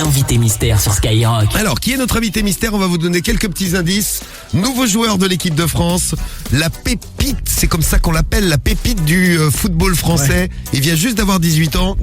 l'invité mystère sur Skyrock. Alors, qui est notre invité mystère? On va vous donner quelques petits indices. Nouveau joueur de l'équipe de France, la pépite, c'est comme ça qu'on l'appelle, la pépite du football français. Ouais. Il vient juste d'avoir 18 ans,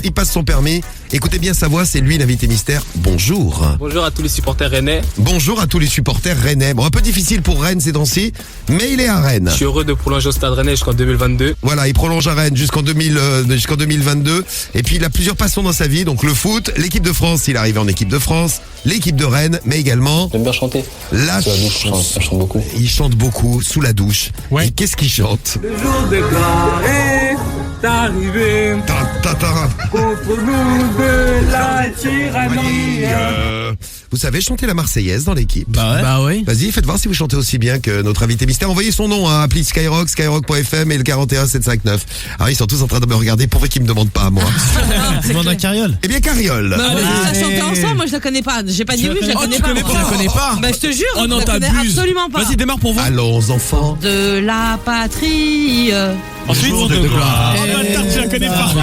il passe son permis. Écoutez bien sa voix, c'est lui l'invité mystère. Bonjour. Bonjour à tous les supporters rennais. Bonjour à tous les supporters rennais. Bon, un peu difficile pour Rennes ces temps-ci, mais il est à Rennes. Je suis heureux de prolonger au Stade Rennais jusqu'en 2022. Voilà, il prolonge à Rennes jusqu'en 2022. Et puis il a plusieurs passions dans sa vie, donc le foot, l'équipe de France, il est arrivé en équipe de France, l'équipe de Rennes, mais également... J'aime bien chanter. La douche, je chante beaucoup. Il chante beaucoup, sous la douche. Ouais. Et qu'est-ce qu'il chante? Le jour de gloire est arrivé. Contre nous de la tyrannie. Vous savez chanter la Marseillaise dans l'équipe? Bah ouais. Vas-y, faites voir si vous chantez aussi bien que notre invité mystère. Envoyez son nom à appli Skyrock, skyrock.fm et le 41759. Alors ils sont tous en train de me regarder, pourvu qu'ils me demandent pas à moi. Demande à Carriole. Eh bien Carriole. Ça chantait ensemble, moi je la connais pas. J'ai pas dit oui, je la connais pas. Tu la connais pas? Bah je te jure, oh non, je la connais absolument pas. Vas-y, démarre pour vous. Allons enfants. De la patrie. Ensuite, de gloire. Oh bâtard, tu la connais pas.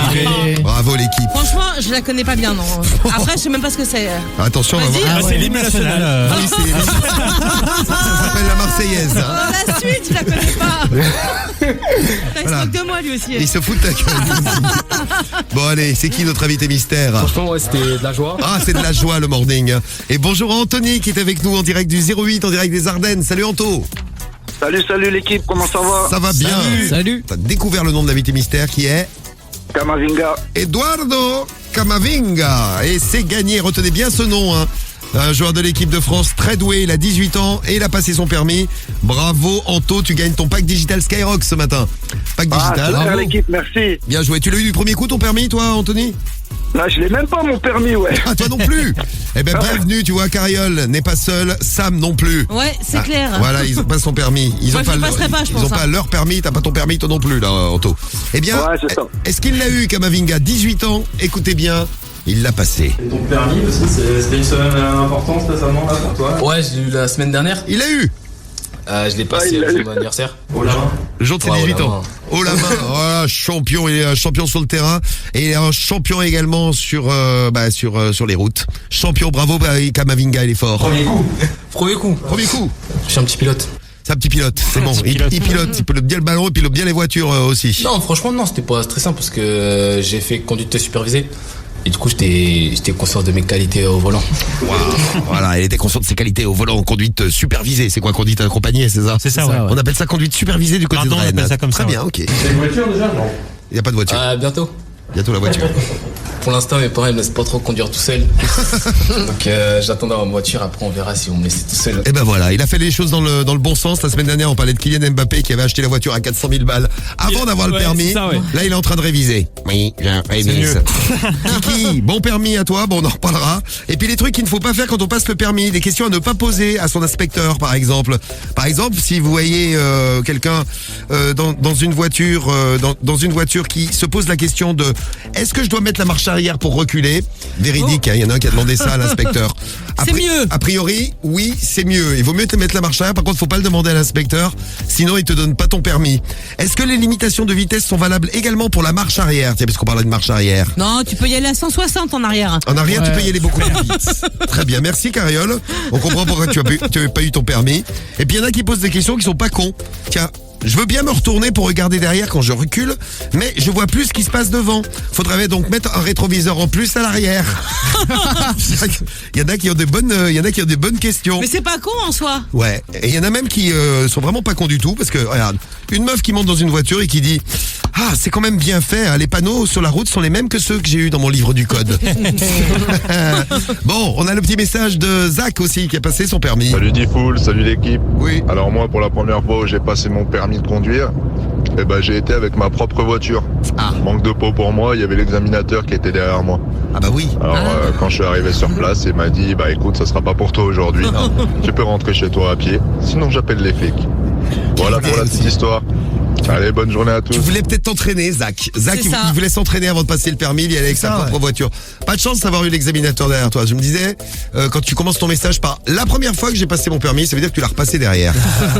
Bravo l'équipe. Franchement, je la connais pas bien, non. Après, je sais même pas ce que c'est. Attention, on va voir. C'est l'hymne national. Oui, ça s'appelle la Marseillaise. Dans la suite, je la connais pas. Il se moque de moi lui aussi. Il se fout de ta gueule. Bon allez, c'est qui notre invité mystère? Franchement, ouais, c'était de la joie. Ah, c'est de la joie le morning. Et bonjour à Anthony qui est avec nous en direct du 08, en direct des Ardennes. Salut Anto. Salut l'équipe, comment ça va? Ça va bien. Salut. T'as découvert le nom de l'invité mystère qui est Camavinga. Eduardo Camavinga. Et c'est gagné, retenez bien ce nom, hein. Un joueur de l'équipe de France très doué, il a 18 ans et il a passé son permis. Bravo Anto, tu gagnes ton pack digital Skyrock ce matin. Pack digital. Super l'équipe, merci. Bien joué. Tu l'as eu du premier coup ton permis toi Anthony? Là, je l'ai même pas mon permis, ouais. Ah, toi non plus. Eh ben bienvenue, tu vois, Carriole n'est pas seul, Sam non plus. Ouais, c'est clair. Voilà, ils ont pas son permis. Ils Moi, ont je le passerai pas, je pense, pas leur permis, t'as pas ton permis toi non plus là, Anto. Eh bien, ouais, c'est ça. est-ce qu'il l'a eu Camavinga? 18 ans, écoutez bien. Il l'a passé. Et ton permis aussi, c'était une semaine importante récemment là pour toi? Ouais, je l'ai eu la semaine dernière. Il l'a eu. Je l'ai passé le jour de mon anniversaire. Au la main. Le jour de ses 18 ans. Oh la main. Voilà, champion, il est un champion sur le terrain et il est un champion également sur les routes. Champion, bravo Camavinga, il est fort. Premier coup. Je suis un petit pilote. C'est un petit pilote, c'est bon. Il pilote, il pilote bien le ballon, il pilote bien les voitures aussi. Non, franchement non, c'était pas stressant parce que j'ai fait conduite supervisée. Et du coup, j'étais conscient de mes qualités au volant. Wow. Voilà, elle était consciente de ses qualités au volant, conduite supervisée. C'est quoi, conduite accompagnée, c'est ça? C'est ça, ouais. On appelle ça conduite supervisée du côté de Rennes. On appelle ça comme Très ça. bien, ok. T'as une voiture déjà? Non. Il n'y a pas de voiture. Bientôt. Bientôt la voiture. Pour l'instant, mes parents ne me laissent pas trop conduire tout seul. Donc j'attends d'avoir ma voiture, après on verra si on me laisse tout seul. Et ben voilà, il a fait les choses dans le bon sens. La semaine dernière, on parlait de Kylian Mbappé qui avait acheté la voiture à 400 000 balles avant d'avoir le permis. Ça, ouais. Là, il est en train de réviser. Oui, j'ai un révise. Kiki, bon permis à toi, bon on en reparlera. Et puis les trucs qu'il ne faut pas faire quand on passe le permis, des questions à ne pas poser à son inspecteur par exemple. Par exemple, si vous voyez quelqu'un dans une voiture dans une voiture qui se pose la question de est-ce que je dois mettre la marche arrière pour reculer? Véridique, hein, il y en a un qui a demandé ça à l'inspecteur. C'est mieux. A priori, oui, c'est mieux. Il vaut mieux te mettre la marche arrière. Par contre, faut pas le demander à l'inspecteur, sinon il te donne pas ton permis. Est-ce que les limitations de vitesse sont valables également pour la marche arrière? Tiens, parce qu'on parle de marche arrière. Non, tu peux y aller à 160 en arrière. En arrière, tu peux y aller beaucoup plus vite. Très bien, merci Carriole. On comprend pourquoi tu as pas eu ton permis. Et puis il y en a qui posent des questions qui sont pas cons. Tiens. Je veux bien me retourner pour regarder derrière quand je recule, mais je vois plus ce qui se passe devant. Faudrait donc mettre un rétroviseur en plus à l'arrière. Il y en a qui ont des bonnes questions. Mais c'est pas con en soi. Ouais. Et il y en a même qui sont vraiment pas cons du tout parce que regarde, une meuf qui monte dans une voiture et qui dit ah c'est quand même bien fait, hein, les panneaux sur la route sont les mêmes que ceux que j'ai eu dans mon livre du code. Bon, on a le petit message de Zach aussi qui a passé son permis. Salut Diffoul, salut l'équipe. Oui. Alors moi pour la première fois où j'ai passé mon permis de conduire, j'ai été avec ma propre voiture. Manque de peau pour moi, il y avait l'examinateur qui était derrière moi. Ah bah oui. Alors quand je suis arrivé sur place, il m'a dit écoute, ça sera pas pour toi aujourd'hui. Tu peux rentrer chez toi à pied, sinon j'appelle les flics. Voilà pour la petite histoire. Allez, bonne journée à tous. Tu voulais peut-être t'entraîner, Zach. Zach, C'est ça. il voulait s'entraîner avant de passer le permis, il y allait avec sa propre voiture. Pas de chance d'avoir eu l'examinateur derrière toi. Je me disais, quand tu commences ton message par la première fois que j'ai passé mon permis, ça veut dire que tu l'as repassé derrière.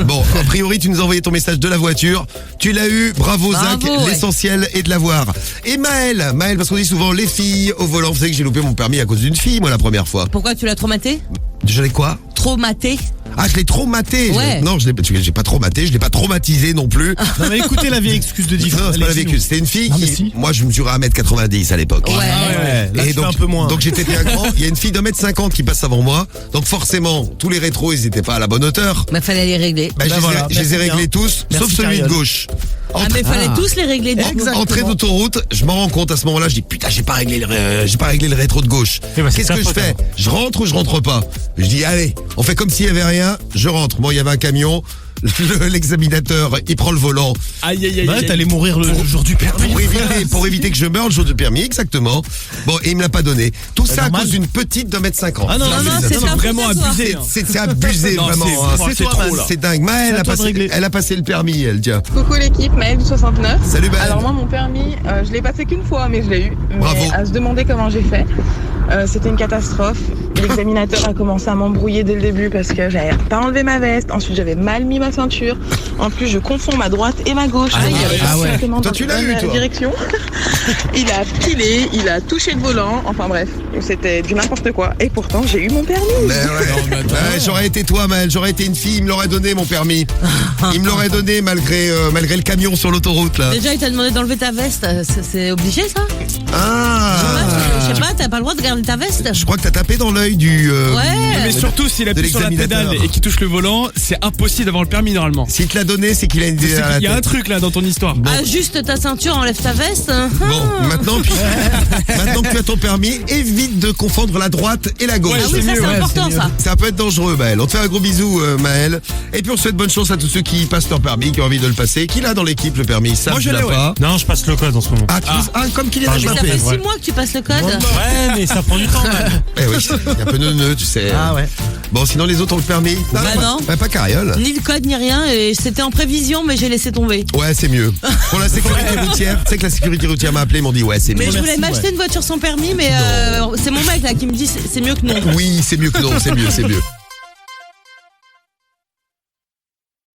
Bon, a priori, tu nous as envoyé ton message de la voiture. Tu l'as eu, bravo Zach, ouais. l'essentiel est de l'avoir. Et Maël, parce qu'on dit souvent les filles au volant. Vous savez que j'ai loupé mon permis à cause d'une fille, moi, la première fois. Pourquoi tu l'as traumaté? Je l'ai quoi? Traumaté. Ah, je l'ai traumaté. Ouais. Non, j'ai pas traumaté, je l'ai pas traumatisé non plus. Non mais écoutez la vieille excuse de Diff. Non, c'est pas la vécu. C'était une fille Non, mais qui, si. moi, je mesurais 1m90 à l'époque. Ouais. Ouais, là, Et tu donc, fais un peu moins. donc j'étais bien grand. Il y a une fille d'1m50 qui passe avant moi. Donc forcément, tous les rétros, ils étaient pas à la bonne hauteur. Mais fallait les régler. Bah, voilà, je les ai merci réglés bien. tous, Merci, sauf celui de Cariole. gauche. Ah, mais fallait tous les régler. Entrée d'autoroute, je m'en rends compte à ce moment-là, je dis putain, j'ai pas réglé le rétro de gauche. Eh ben, c'est Qu'est-ce ta que je faute, fais? alors. Je rentre ou je rentre pas? Je dis allez, on fait comme s'il y avait rien, je rentre. Bon, il y avait un camion, l'examinateur, il prend le volant. Aïe aïe aïe. Ouais, t'allais mourir le jour du permis. Pour éviter que je meure le jour du permis, exactement. Bon, et il me l'a pas donné. Tout ça à normal. cause d'une petite d'1m50. Ah non, Non, mais c'est c'est ta vraiment faute à toi. abusé. hein. C'est abusé Non, vraiment. c'est- c'est trop, là. C'est dingue. Maëlle C'est à toi de régler. elle a passé le permis, elle, tiens. Coucou l'équipe, Maëlle du 69. Salut Maëlle. Alors moi mon permis, je l'ai passé qu'une fois mais je l'ai eu. Mais Bravo. à se demander comment j'ai fait, c'était une catastrophe. L'examinateur a commencé à m'embrouiller dès le début parce que j'avais pas enlevé ma veste. Ensuite j'avais mal mis ma ceinture. En plus je confonds ma droite et ma gauche. Ah, Il y avait pas ouais. simplement Toi, dans tu l'as la eu, toi. direction. Il a pilé, il a touché le volant. Enfin bref, c'était du n'importe quoi. Et pourtant j'ai eu mon permis. Mais ouais. Ouais, j'aurais été toi, Maëlle, j'aurais été une fille, il me l'aurait donné mon permis. Il me l'aurait donné malgré le camion sur l'autoroute là. Déjà, il t'a demandé d'enlever ta veste. C'est obligé, ça? Ah. Je sais pas, t'as pas le droit de garder ta veste? Je crois que t'as tapé dans l'œil du. Ouais. Mais surtout s'il appuie sur la l'examinateur. pédale et qu'il touche le volant, c'est impossible d'avoir le permis normalement. S'il te l'a donné, c'est qu'il a une idée à la Il y a un tête. truc là dans ton histoire. Ajuste ta ceinture, enlève ta veste. Bon, maintenant que tu as ton permis, évite de confondre la droite et la gauche. Ouais, Ah oui, ça c'est important, ça. Ça peut être dangereux, Maëlle. On te fait un gros bisou, Maëlle. Et puis on souhaite bonne chance à tous ceux qui passent leur permis, qui ont envie de le passer. Qui l'a dans l'équipe le permis? Ça, Moi, je tu l'as l'ai, ouais. pas. Non, je passe le code en ce moment. Comme Kylian Mais ça Mbappé. fait 6 mois que tu passes le code. Ouais, mais ça prend du temps. Eh oui, c'est un peu neuneux, tu sais. Ah ouais. Bon, sinon les autres ont le permis. Bah non. Pas Cariole. Ni le code, ni rien. Et c'était en prévision, mais j'ai laissé tomber. Ouais, c'est mieux. Pour la sécurité routière, tu sais que la sécurité routière m'a appelé, ils m'ont dit ouais, c'est mieux. Mais je voulais m'acheter une voiture sans permis, mais c'est mon mec là qui me dit c'est mieux que non. Oui, c'est mieux que non, c'est mieux.